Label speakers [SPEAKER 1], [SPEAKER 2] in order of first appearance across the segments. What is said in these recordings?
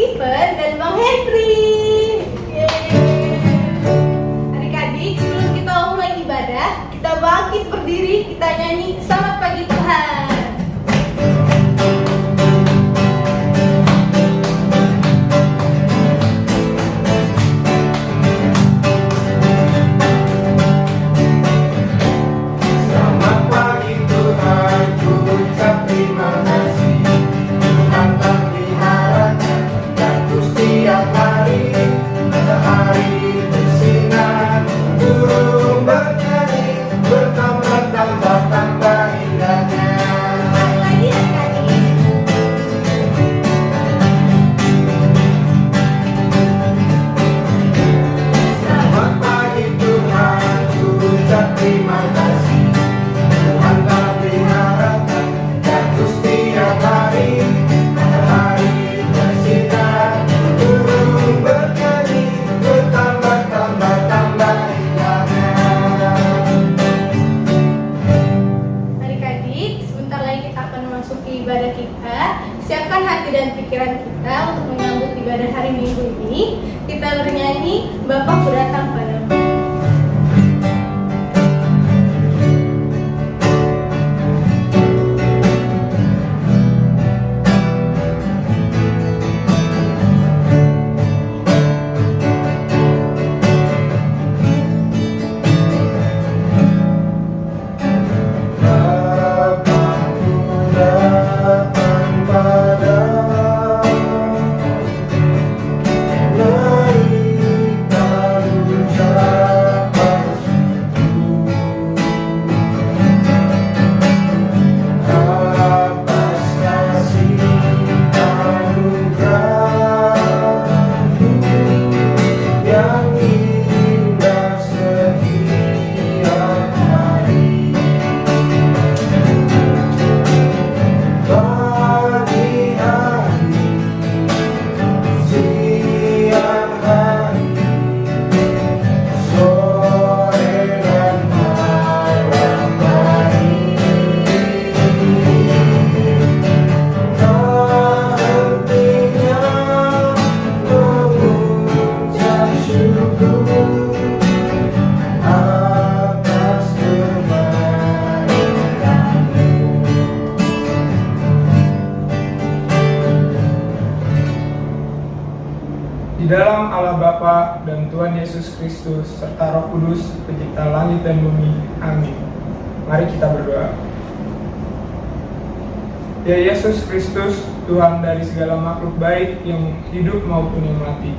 [SPEAKER 1] Steven dan Bang Henry. Adik-adik, sebelum kita mulai ibadah, kita bangkit berdiri, kita nyanyi Selamat Pagi Tuhan. Ibadah kita, siapkan hati dan pikiran kita untuk menyambut ibadah hari Minggu ini. Kita bernyanyi Bapakku Datang Padamu.
[SPEAKER 2] Di dalam Allah Bapa dan Tuhan Yesus Kristus serta Roh Kudus, pencipta langit dan bumi. Amin. Mari kita berdoa. Ya Yesus Kristus, Tuhan dari segala makhluk baik yang hidup maupun yang mati.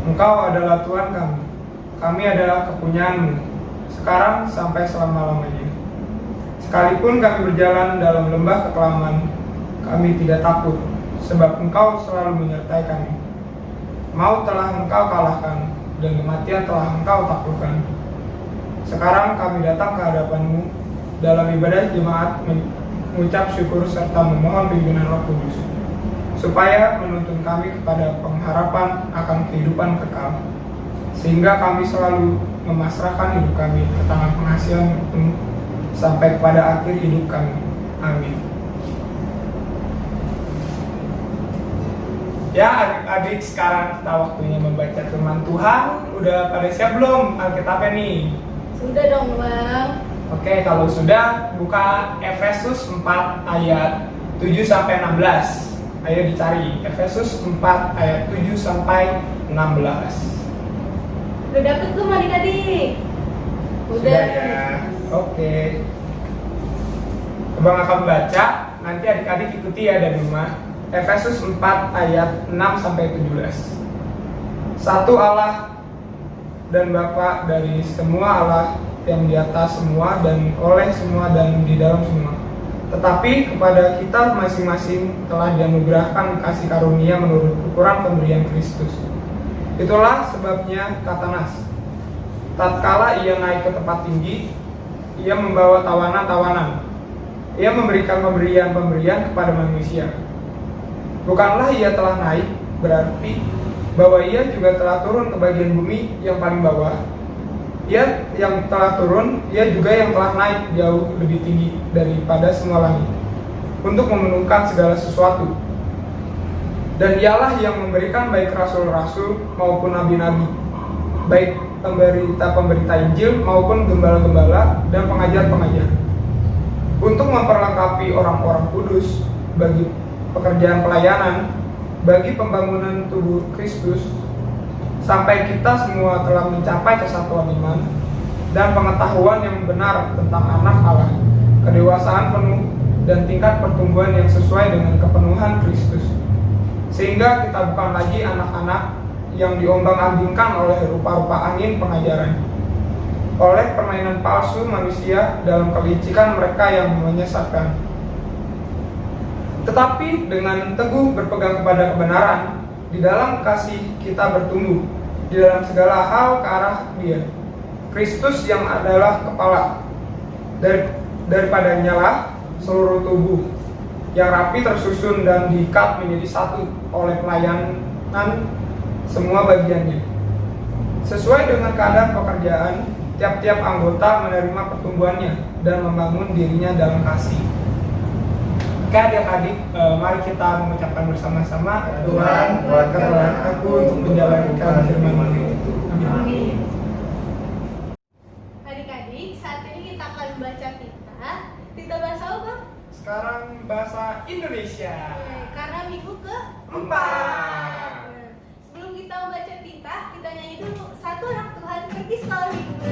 [SPEAKER 2] Engkau adalah Tuhan kami. Kami adalah kepunyaan-Mu, sekarang sampai selama-lamanya. Sekalipun kami berjalan dalam lembah kekelaman, kami tidak takut, sebab Engkau selalu menyertai kami. Maut telah Engkau kalahkan, dan kematian telah Engkau taklukkan. Sekarang kami datang ke hadapan-Mu dalam ibadah jemaat mengucap syukur serta memohon bimbingan Roh Kudus, supaya menuntun kami kepada pengharapan akan kehidupan kekal, sehingga kami selalu memasrahkan hidup kami ke tangan pengasihan-Mu sampai kepada akhir hidup kami. Amin. Ya adik-adik, sekarang kita waktunya membaca firman Tuhan. Udah pada siap belum Alkitabnya nih?
[SPEAKER 1] Sudah dong Bang.
[SPEAKER 2] Oke, kalau sudah buka Efesus 4 ayat 7-16. Ayo dicari Efesus 4 ayat 7-16.
[SPEAKER 1] Udah dapet belum adik-adik?
[SPEAKER 2] Sudah ya. Oke. Abang akan baca, nanti adik-adik ikuti ya dari rumah. Efesus 4 ayat 6-17. Satu Allah dan Bapa dari semua Allah yang di atas semua dan oleh semua dan di dalam semua. Tetapi kepada kita masing-masing telah dianugerahkan kasih karunia menurut ukuran pemberian Kristus. Itulah sebabnya kata Nas, tatkala ia naik ke tempat tinggi, ia membawa tawanan-tawanan. Ia memberikan pemberian-pemberian kepada manusia. Bukanlah ia telah naik, berarti bahwa ia juga telah turun ke bagian bumi yang paling bawah. Ia yang telah turun, ia juga yang telah naik jauh lebih tinggi daripada semua langit, untuk memenuhkan segala sesuatu. Dan Dialah yang memberikan baik rasul-rasul maupun nabi-nabi, baik pemberita-pemberita Injil maupun gembala-gembala dan pengajar-pengajar, untuk memperlengkapi orang-orang kudus bagi pekerjaan pelayanan, bagi pembangunan tubuh Kristus, sampai kita semua telah mencapai kesatuan iman dan pengetahuan yang benar tentang anak Allah, kedewasaan penuh dan tingkat pertumbuhan yang sesuai dengan kepenuhan Kristus, sehingga kita bukan lagi anak-anak yang diombang-ambingkan oleh rupa-rupa angin pengajaran, oleh permainan palsu manusia dalam kelicikan mereka yang menyesatkan. Tetapi dengan teguh berpegang kepada kebenaran, di dalam kasih kita bertumbuh di dalam segala hal ke arah Dia, Kristus yang adalah kepala. Daripadanya lah seluruh tubuh yang rapi tersusun dan diikat menjadi satu oleh pelayanan semua bagiannya, sesuai dengan keadaan pekerjaan tiap-tiap anggota menerima pertumbuhannya dan membangun dirinya dalam kasih. Oke adik-adik, mari kita mengucapkan bersama-sama, Tuhan kuatkanlah aku untuk menjalankan firman-Mu. Amin.
[SPEAKER 1] Adik-adik, saat ini kita akan membaca Tita bahasa apa?
[SPEAKER 2] Sekarang bahasa Indonesia.
[SPEAKER 1] Karena minggu ke-4. Sebelum kita membaca Tita, kita nyanyi dulu satu anak Tuhan pergi sekolah minggu.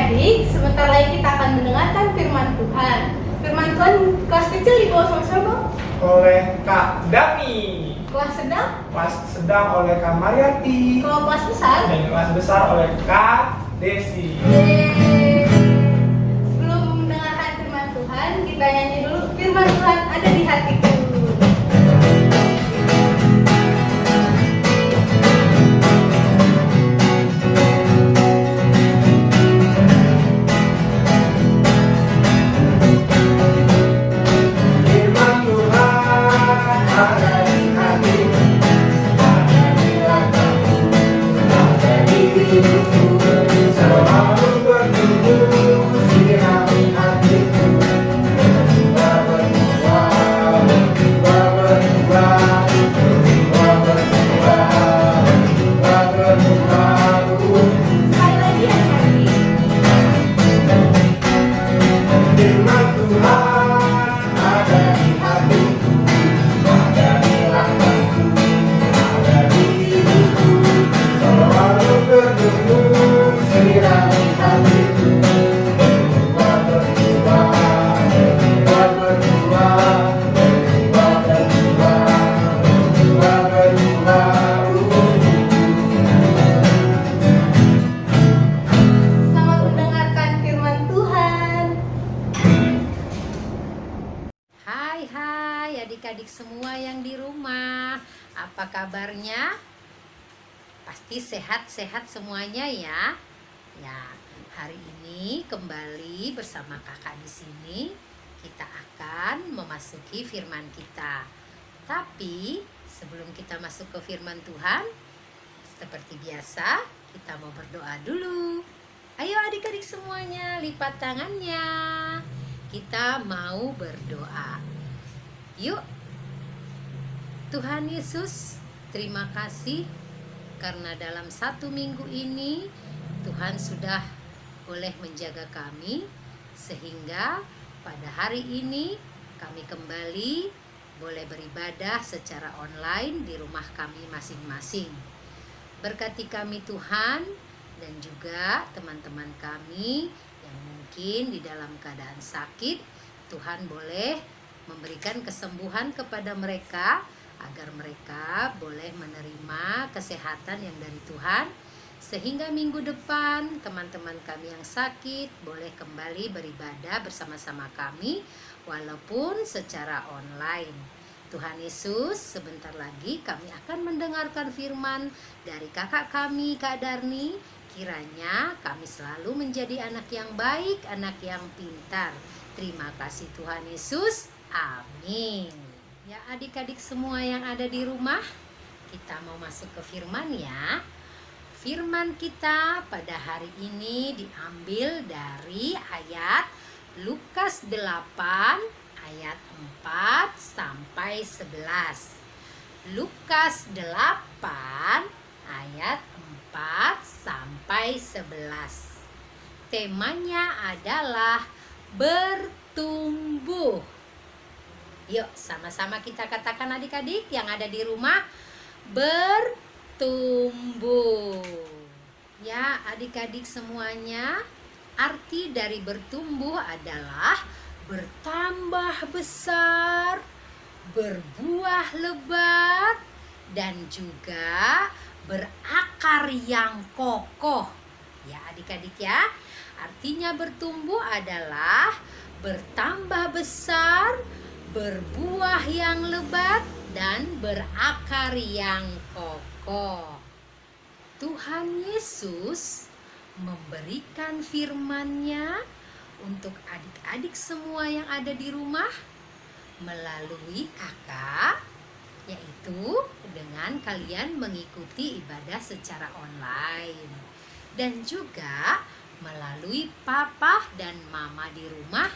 [SPEAKER 1] adik-adik, sebentar lagi kita akan mendengarkan firman Tuhan. Firman Tuhan kelas kecil dibawa sama siapa?
[SPEAKER 2] Oleh Kak Dami.
[SPEAKER 1] Kelas sedang?
[SPEAKER 2] Kelas sedang oleh Kak Mariati.
[SPEAKER 1] Kalau kelas besar?
[SPEAKER 2] Dan kelas besar oleh Kak Desi.
[SPEAKER 1] Yeay. Sebelum mendengarkan firman Tuhan, kita nyanyi dulu firman Tuhan ada di hatiku.
[SPEAKER 3] Adik-adik semua yang di rumah, apa kabarnya? Pasti sehat-sehat semuanya ya. Ya, hari ini kembali bersama kakak di sini kita akan memasuki firman kita. Tapi sebelum kita masuk ke firman Tuhan, seperti biasa kita mau berdoa dulu. Ayo adik-adik semuanya, lipat tangannya. Kita mau berdoa. Yuk, Tuhan Yesus, terima kasih karena dalam 1 minggu ini Tuhan sudah boleh menjaga kami, sehingga pada hari ini kami kembali boleh beribadah secara online di rumah kami masing-masing. Berkati kami Tuhan, dan juga teman-teman kami yang mungkin di dalam keadaan sakit, Tuhan boleh memberikan kesembuhan kepada mereka agar mereka boleh menerima kesehatan yang dari Tuhan, sehingga minggu depan teman-teman kami yang sakit boleh kembali beribadah bersama-sama kami walaupun secara online. Tuhan Yesus, sebentar lagi kami akan mendengarkan firman dari kakak kami, Kak Darni. Kiranya kami selalu menjadi anak yang baik, anak yang pintar. Terima kasih Tuhan Yesus. Amin. Ya adik-adik semua yang ada di rumah, kita mau masuk ke firman ya. Firman kita pada hari ini diambil dari ayat Lukas 8 ayat 4 sampai 11. Lukas 8 ayat 4 sampai 11. Temanya adalah bertumbuh. Yuk sama-sama kita katakan adik-adik yang ada di rumah, bertumbuh. Ya adik-adik semuanya, arti dari bertumbuh adalah bertambah besar, berbuah lebat, dan juga berakar yang kokoh. Ya adik-adik ya, artinya bertumbuh adalah bertambah besar, berbuah yang lebat, dan berakar yang kokoh. Tuhan Yesus memberikan firman-Nya untuk adik-adik semua yang ada di rumah melalui kakak, yaitu dengan kalian mengikuti ibadah secara online, dan juga melalui papa dan mama di rumah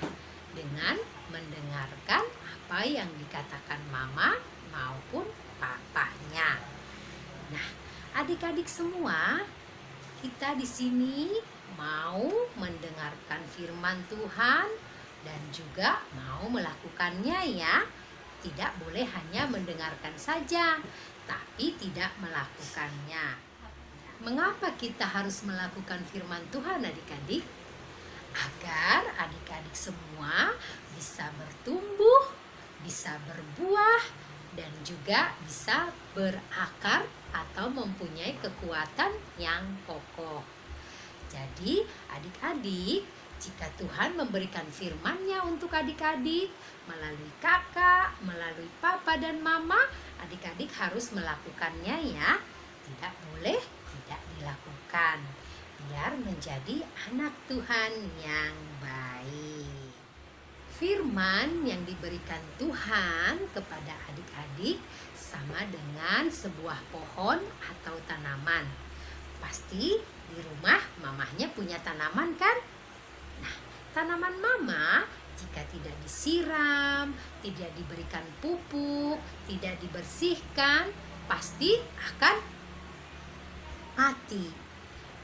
[SPEAKER 3] dengan mendengarkan apa yang dikatakan mama maupun papanya. Nah, adik-adik semua, kita di sini mau mendengarkan firman Tuhan dan juga mau melakukannya ya. Tidak boleh hanya mendengarkan saja, tapi tidak melakukannya. Mengapa kita harus melakukan firman Tuhan adik-adik? agar adik-adik semua bisa bertumbuh, bisa berbuah, dan juga bisa berakar atau mempunyai kekuatan yang kokoh. Jadi adik-adik, jika Tuhan memberikan firman-Nya untuk adik-adik melalui kakak, melalui papa dan mama, adik-adik harus melakukannya ya. Tidak boleh tidak dilakukan, biar menjadi anak Tuhan yang baik. Firman yang diberikan Tuhan kepada adik-adik sama dengan sebuah pohon atau tanaman. Pasti di rumah mamahnya punya tanaman kan? Nah, tanaman mama jika tidak disiram, tidak diberikan pupuk, tidak dibersihkan, pasti akan mati.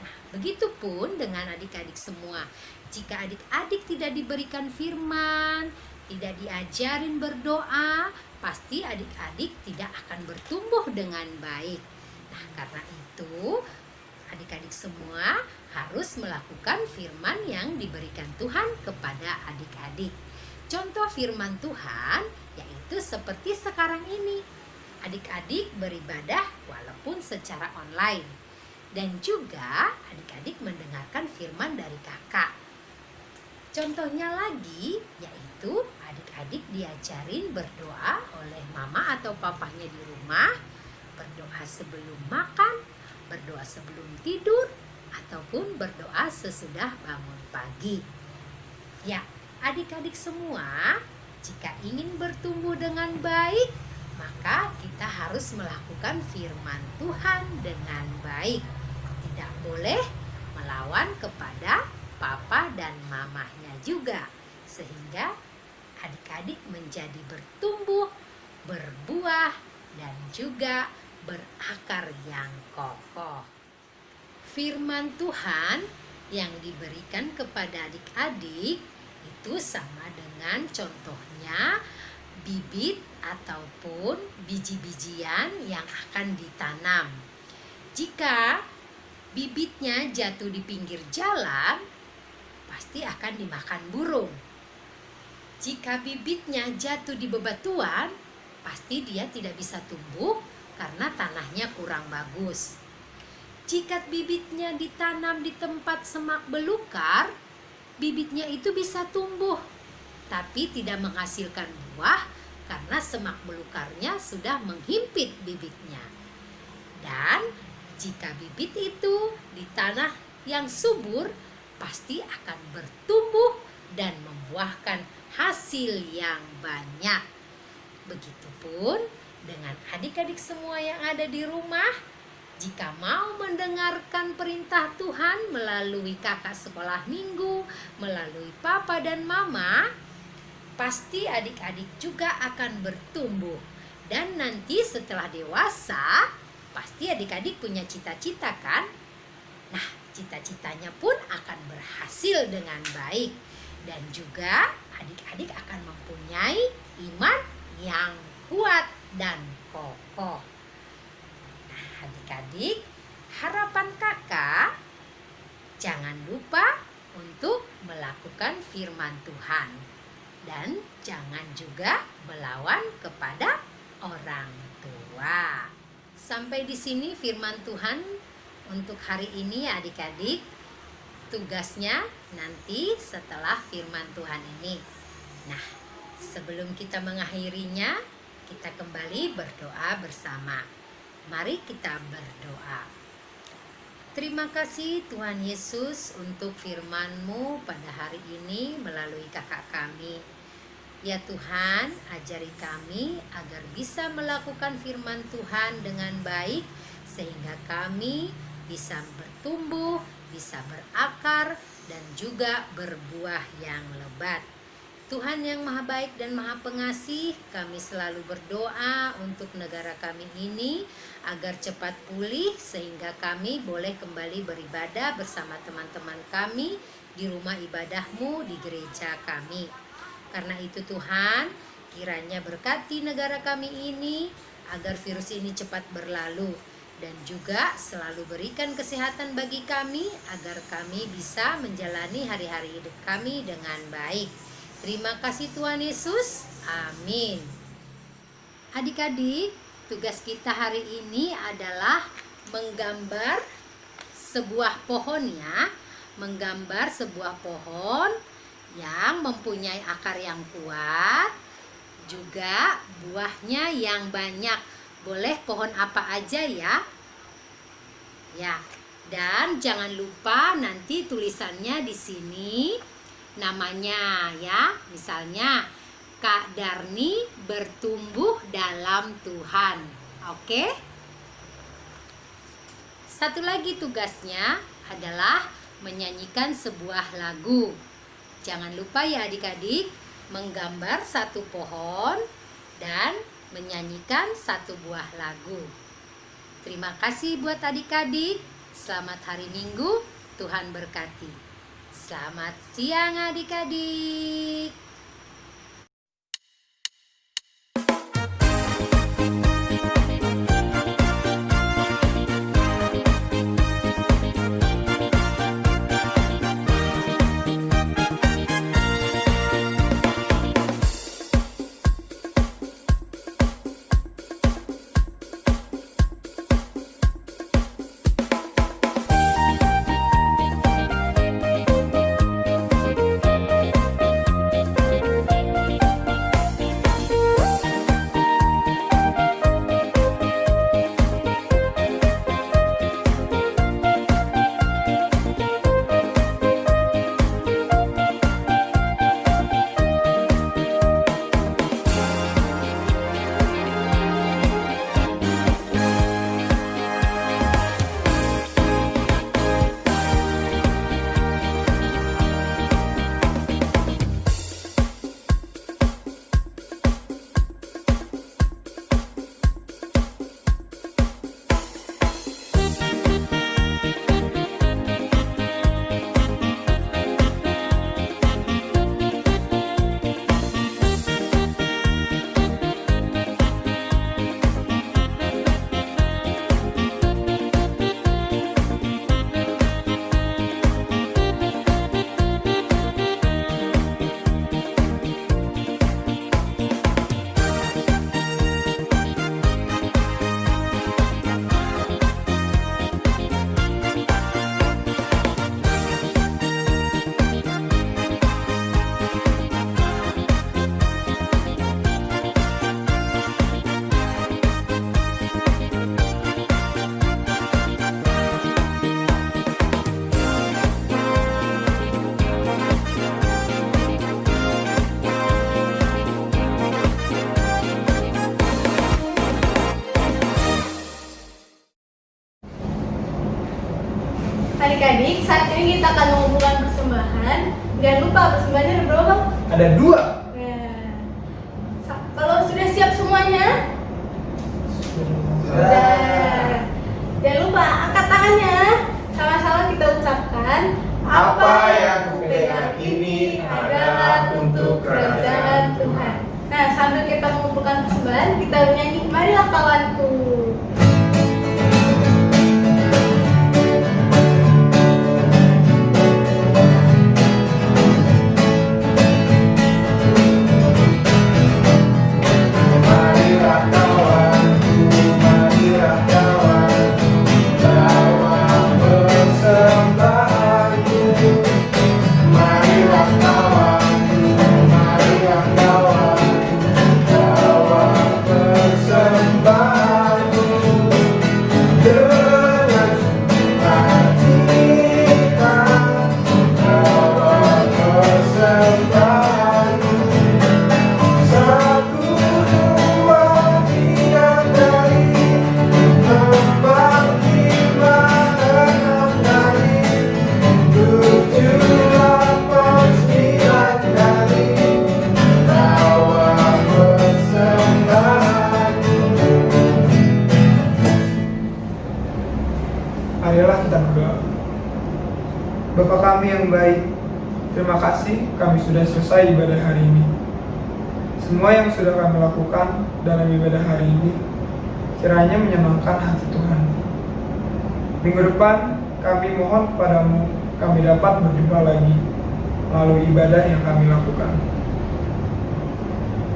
[SPEAKER 3] Nah, begitupun dengan adik-adik semua. Jika adik-adik tidak diberikan firman, tidak diajarin berdoa, pasti adik-adik tidak akan bertumbuh dengan baik. Nah, karena itu adik-adik semua harus melakukan firman yang diberikan Tuhan kepada adik-adik. Contoh firman Tuhan yaitu seperti sekarang ini. Adik-adik beribadah walaupun secara online. Dan juga adik-adik mendengarkan firman dari kakak. Contohnya lagi yaitu adik-adik diajarin berdoa oleh mama atau papahnya di rumah. Berdoa sebelum makan, berdoa sebelum tidur, ataupun berdoa sesudah bangun pagi. Ya, adik-adik semua, jika ingin bertumbuh dengan baik, maka kita harus melakukan firman Tuhan dengan baik. Tidak boleh melawan kepada papa dan mamahnya juga, sehingga adik-adik menjadi bertumbuh, berbuah, dan juga berakar yang kokoh. Firman Tuhan yang diberikan kepada adik-adik itu sama dengan contohnya bibit ataupun biji-bijian yang akan ditanam. Jika bibitnya jatuh di pinggir jalan, pasti akan dimakan burung. Jika bibitnya jatuh di bebatuan, pasti dia tidak bisa tumbuh karena tanahnya kurang bagus. Jika bibitnya ditanam di tempat semak belukar, bibitnya itu bisa tumbuh, tapi tidak menghasilkan buah karena semak belukarnya sudah menghimpit bibitnya. Dan jika bibit itu di tanah yang subur, pasti akan bertumbuh dan membuahkan hasil yang banyak. Begitupun dengan adik-adik semua yang ada di rumah, jika mau mendengarkan perintah Tuhan melalui kakak sekolah minggu, melalui papa dan mama, pasti adik-adik juga akan bertumbuh. Dan nanti setelah dewasa, pasti adik-adik punya cita-cita kan? Nah, cita-citanya pun akan berhasil dengan baik. Dan juga adik-adik akan mempunyai iman yang kuat dan kokoh. Nah, adik-adik, harapan kakak jangan lupa untuk melakukan firman Tuhan. Dan jangan juga melawan kepada orang tua. Sampai di sini firman Tuhan untuk hari ini ya adik-adik. Tugasnya nanti setelah firman Tuhan ini. Nah, sebelum kita mengakhirinya, kita kembali berdoa bersama. Mari kita berdoa. Terima kasih Tuhan Yesus untuk firman-Mu pada hari ini melalui kakak kami. Ya Tuhan, ajari kami agar bisa melakukan firman Tuhan dengan baik, sehingga kami bisa bertumbuh, bisa berakar, dan juga berbuah yang lebat. Tuhan yang maha baik dan maha pengasih, kami selalu berdoa untuk negara kami ini agar cepat pulih sehingga kami boleh kembali beribadah bersama teman-teman kami di rumah ibadah-Mu di gereja kami. Karena itu Tuhan, kiranya berkati negara kami ini agar virus ini cepat berlalu dan juga selalu berikan kesehatan bagi kami agar kami bisa menjalani hari-hari hidup kami dengan baik. Terima kasih Tuhan Yesus. Amin. Adik-adik, tugas kita hari ini adalah menggambar sebuah pohon ya. Menggambar sebuah pohon yang mempunyai akar yang kuat, juga buahnya yang banyak. Boleh pohon apa aja ya. Ya, dan jangan lupa nanti tulisannya di sini namanya ya. Misalnya Kak Darni bertumbuh dalam Tuhan. Oke? Satu lagi tugasnya adalah menyanyikan sebuah lagu. Jangan lupa ya adik-adik, menggambar satu pohon dan menyanyikan satu buah lagu. Terima kasih buat adik-adik. Selamat hari Minggu, Tuhan berkati. Selamat siang adik-adik.
[SPEAKER 1] Adik-adik, saat ini kita akan mengumpulkan persembahan. Jangan lupa persembahannya ada berapa?
[SPEAKER 2] Ada 2.
[SPEAKER 1] Kalau sudah siap semuanya, sudah. Jangan lupa angkat tangannya. Sama-sama kita ucapkan,
[SPEAKER 2] Apa yang kupegang ini adalah untuk kerajaan
[SPEAKER 1] Tuhan. Nah, sambil kita mengumpulkan persembahan, kita bernyanyi, marilah kawanku.
[SPEAKER 2] Marilah kita berdoa. Bapa kami yang baik, terima kasih kami sudah selesai ibadah hari ini. Semua yang sudah kami lakukan dalam ibadah hari ini kiranya menyenangkan hati Tuhan. Minggu depan kami mohon kepadamu kami dapat berjumpa lagi melalui ibadah yang kami lakukan.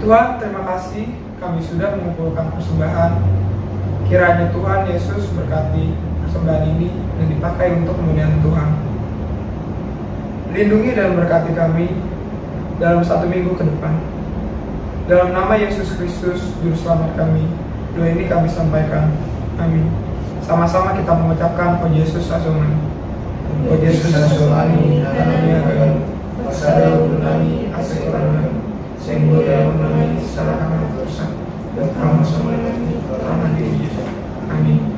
[SPEAKER 2] Tuhan, terima kasih kami sudah mengumpulkan persembahan. Kiranya Tuhan Yesus berkati persembahan ini dan dipakai untuk kemuliaan Tuhan. Lindungi dan berkati kami dalam 1 minggu ke depan. Dalam nama Yesus Kristus, Juru Selamat kami, doa ini kami sampaikan. Amin. Sama-sama kita mengucapkan puji Yesus Asolani. Puji Yesus Asolani, Anania Gagal, Pasada Unani, Asekorana, Senggo dalam nami, Sarahana Tersa, dan Kama Sama Nami, Terama Diri Yesus. Amin.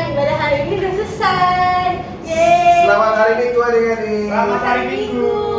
[SPEAKER 1] Ibadah hari ini sudah selesai. Yeay.
[SPEAKER 4] Selamat hari Minggu adik-adik.
[SPEAKER 2] Selamat hari Minggu.